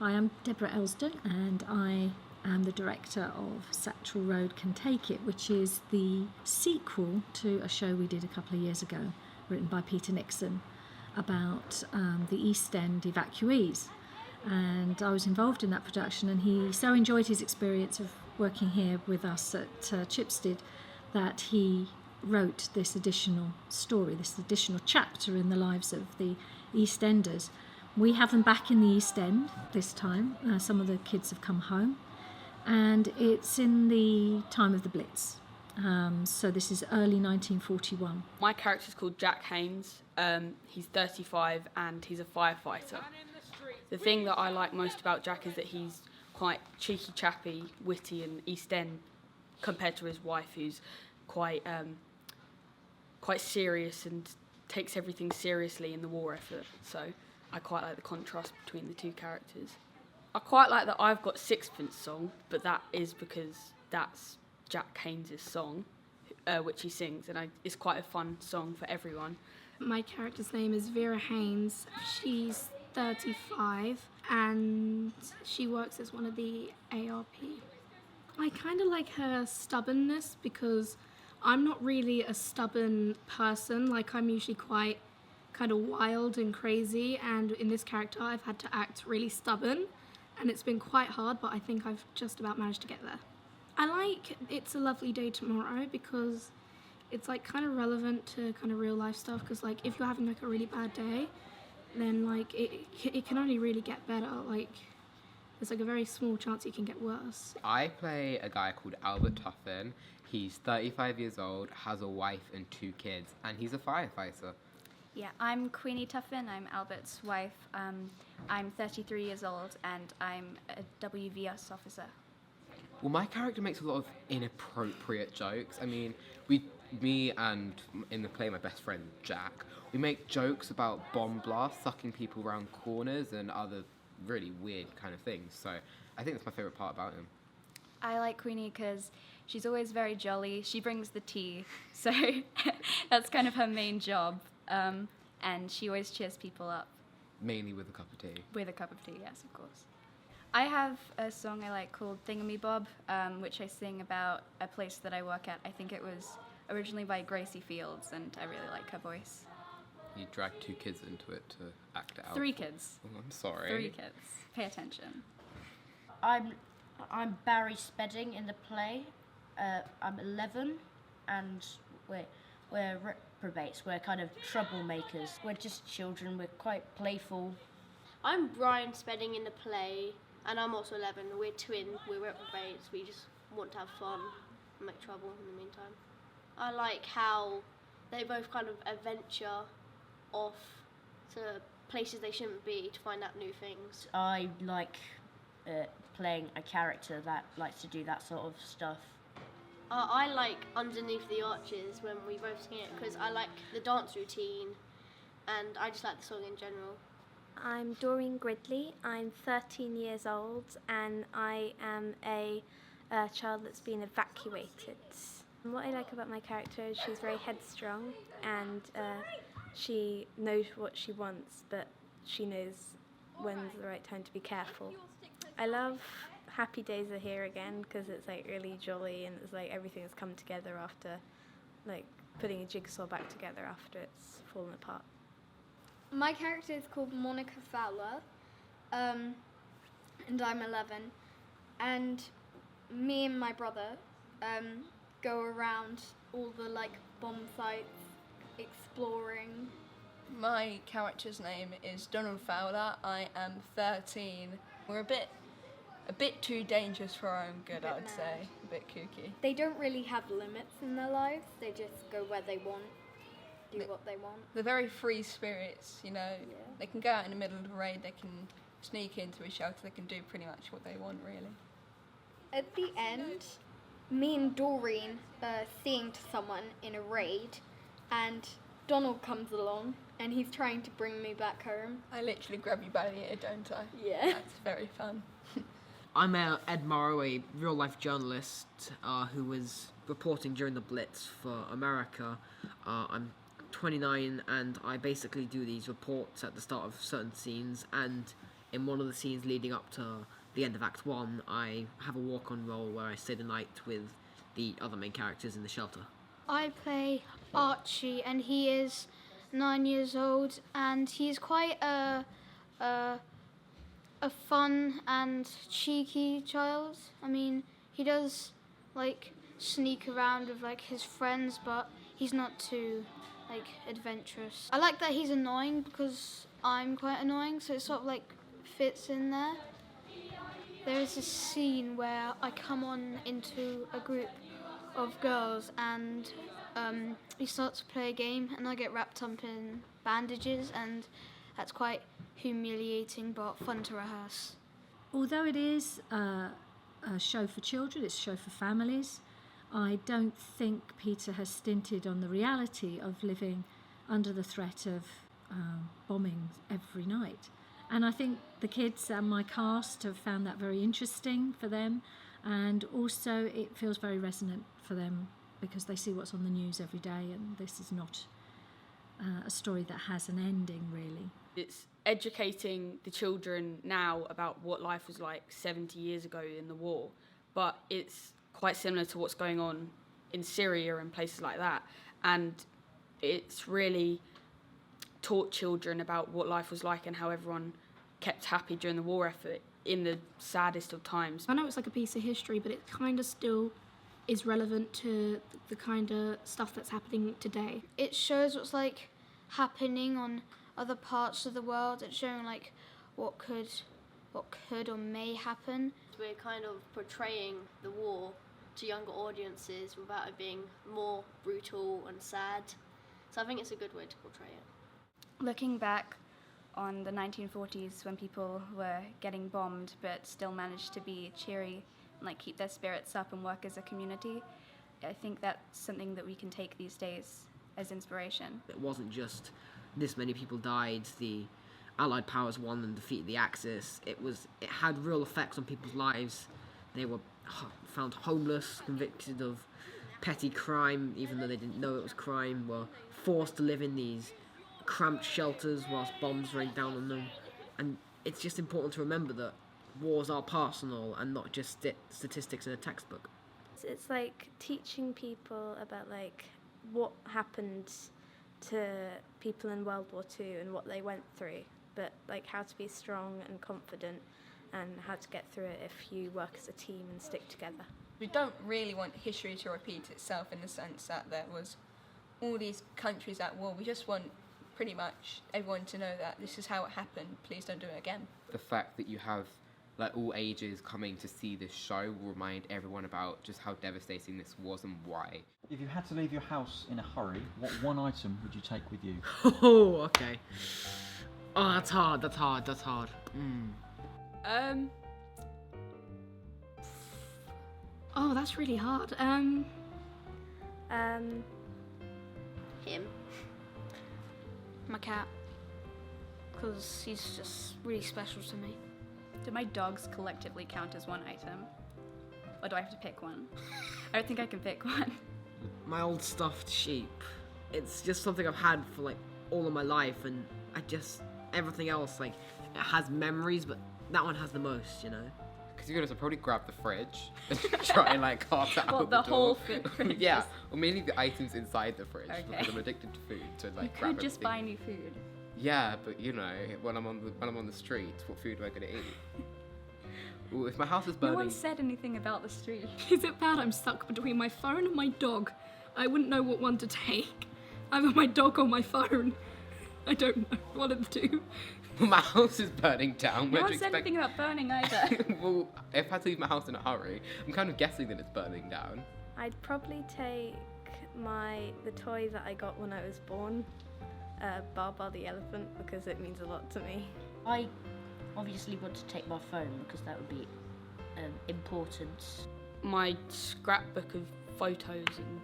Hi, I'm Debra Elsdon, and I am the director of Satchwell Road Can Take It, which is the sequel to a show we did a couple of years ago, written by Peter Nixon, about the East End evacuees. And I was involved in that production, and he so enjoyed his experience of working here with us at Chipstead that he wrote this additional story, this additional chapter in the lives of the EastEnders. We have them back in the East End this time. Some of the kids have come home, and it's in the time of the Blitz. So this is early 1941. My character's called Jack Haynes. He's 35 and he's a firefighter. The thing that I like most about Jack is that he's quite cheeky, chappy, witty and East End compared to his wife, who's quite serious and takes everything seriously in the war effort. So I quite like the contrast between the two characters. I quite like that I've got Sixpence song, but that is because that's Jack Haynes' song, which he sings, and it's quite a fun song for everyone. My character's name is Vera Haynes. She's 35 and she works as one of the ARP. I kind of like her stubbornness because I'm not really a stubborn person. Like, I'm usually quite kind of wild and crazy, and in this character I've had to act really stubborn, and it's been quite hard, but I think I've just about managed to get there. I like It's a Lovely Day Tomorrow because it's like kind of relevant to kind of real life stuff, because like if you're having like a really bad day, then like it can only really get better. Like there's like a very small chance it can get worse. I play a guy called Albert Tuffin. He's 35 years old, has a wife and 2 kids, and he's a firefighter. Yeah, I'm Queenie Tuffin, I'm Albert's wife. I'm 33 years old and I'm a WVS officer. Well, my character makes a lot of inappropriate jokes. I mean, me and in the play my best friend Jack, we make jokes about bomb blasts sucking people around corners and other really weird kind of things. So I think that's my favourite part about him. I like Queenie because she's always very jolly. She brings the tea, so that's kind of her main job. And she always cheers people up. Mainly with a cup of tea. With a cup of tea, yes, of course. I have a song I like called Thingamy-Bob, which I sing about a place that I work at. I think it was originally by Gracie Fields, and I really like her voice. You dragged 2 kids into it to act it out. 3 kids. Oh, I'm sorry. 3 kids. Pay attention. I'm Barry Spedding in the play. I'm 11, and we're reprobates. We're kind of troublemakers. We're just children. We're quite playful. I'm Brian Spedding in the play, and I'm also 11. We're twins. We're reprobates. We just want to have fun and make trouble in the meantime. I like how they both kind of adventure off to places they shouldn't be to find out new things. I like playing a character that likes to do that sort of stuff. I like Underneath the Arches when we both sing it because I like the dance routine and I just like the song in general. I'm Doreen Gridley, I'm 13 years old and I am a child that's been evacuated. What I like about my character is she's very headstrong and she knows what she wants, but she knows when's the right time to be careful. I love Happy Days Are Here Again because it's like really jolly and it's like everything has come together after like putting a jigsaw back together after it's fallen apart. My character is called Monica Fowler, and I'm 11, and me and my brother go around all the like bomb sites exploring. My character's name is Donald Fowler. I am 13. We're a bit too dangerous for our own good, I'd say. A bit kooky. They don't really have limits in their lives. They just go where they want, do what they want. They're very free spirits, you know. Yeah. They can go out in the middle of a raid, they can sneak into a shelter, they can do pretty much what they want, really. At the end, me and Doreen are seeing to someone in a raid, and Donald comes along, and he's trying to bring me back home. I literally grab you by the ear, don't I? Yeah. That's very fun. I'm Ed Morrow, a real-life journalist who was reporting during the Blitz for America. I'm 29 and I basically do these reports at the start of certain scenes, and in one of the scenes leading up to the end of Act 1, I have a walk-on role where I stay the night with the other main characters in the shelter. I play Archie, and he is 9 years old, and he's quite a fun and cheeky child. I mean, he does like sneak around with like his friends, but he's not too like adventurous. I like that he's annoying because I'm quite annoying, so it sort of like fits in there. There is a scene where I come on into a group of girls and we start to play a game, and I get wrapped up in bandages, and that's quite humiliating but fun to rehearse. Although it is a show for children, it's a show for families, I don't think Peter has stinted on the reality of living under the threat of bombings every night. And I think the kids and my cast have found that very interesting for them, and also it feels very resonant for them because they see what's on the news every day, and this is not a story that has an ending, really. It's educating the children now about what life was like 70 years ago in the war, but it's quite similar to what's going on in Syria and places like that, and it's really taught children about what life was like and how everyone kept happy during the war effort in the saddest of times. I know it's like a piece of history, but it kind of still is relevant to the kind of stuff that's happening today. It shows what's like happening on other parts of the world. It's showing like what could or may happen. We're kind of portraying the war to younger audiences without it being more brutal and sad. So I think it's a good way to portray it. Looking back on the 1940s when people were getting bombed but still managed to be cheery and like keep their spirits up and work as a community, I think that's something that we can take these days as inspiration. It wasn't just this many people died, the Allied powers won and defeated the Axis. It had real effects on people's lives. They were found homeless, convicted of petty crime, even though they didn't know it was crime, were forced to live in these cramped shelters whilst bombs rained down on them. And it's just important to remember that wars are personal and not just statistics in a textbook. It's like teaching people about like what happened to people in World War II and what they went through, but like how to be strong and confident and how to get through it if you work as a team and stick together. We don't really want history to repeat itself in the sense that there was all these countries at war. We just want pretty much everyone to know that this is how it happened, please don't do it again. The fact that you have like all ages coming to see this show will remind everyone about just how devastating this was and why. If you had to leave your house in a hurry, what one item would you take with you? Oh, okay. Oh, that's hard. Oh, that's really hard. Him. My cat, because he's just really special to me. Do my dogs collectively count as one item? Or do I have to pick one? I don't think I can pick one. My old stuffed sheep. It's just something I've had for like all of my life, and everything else, like, it has memories, but that one has the most, you know? Because you're gonna probably grab the fridge and try and like half that out the door. whole fridge? Yeah, or mainly the items inside the fridge, Okay. because I'm addicted to food, so like You grab could just everything. buy new food. Yeah, but you know, when I'm on the street, what food am I gonna eat? Ooh, if my house is No burning. one said anything about the street. Is it bad I'm stuck between my phone and my dog? I wouldn't know what one to take. Either my dog or my phone. I don't know. One of the two. My house is burning down. No Where one do you said expect? anything about burning either. Well, if I had to leave my house in a hurry, I'm kind of guessing that it's burning down. I'd probably take the toy that I got when I was born, Baba the elephant, because it means a lot to me. I obviously want to take my phone because that would be important. My scrapbook of photos and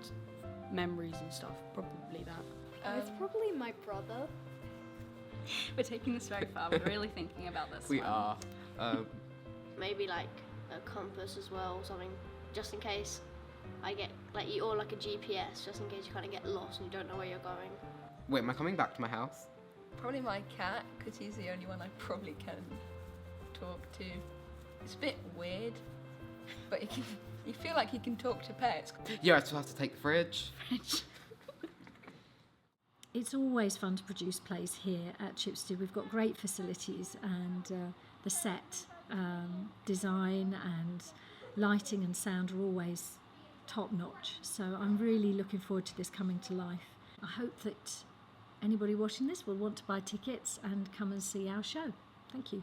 memories and stuff, probably that. It's probably my brother. We're taking this very far. We're really thinking about this We one. are. Maybe like a compass as well, or something, just in case I get or like a GPS, just in case you kind of get lost and you don't know where you're going. Wait, am I coming back to my house? Probably my cat, because he's the only one I probably can talk to. It's a bit weird, but you feel like he can talk to pets. Yeah, I just have to take the fridge. It's always fun to produce plays here at Chipstead. We've got great facilities, and the set design and lighting and sound are always top notch. So I'm really looking forward to this coming to life. I hope that anybody watching this will want to buy tickets and come and see our show. Thank you.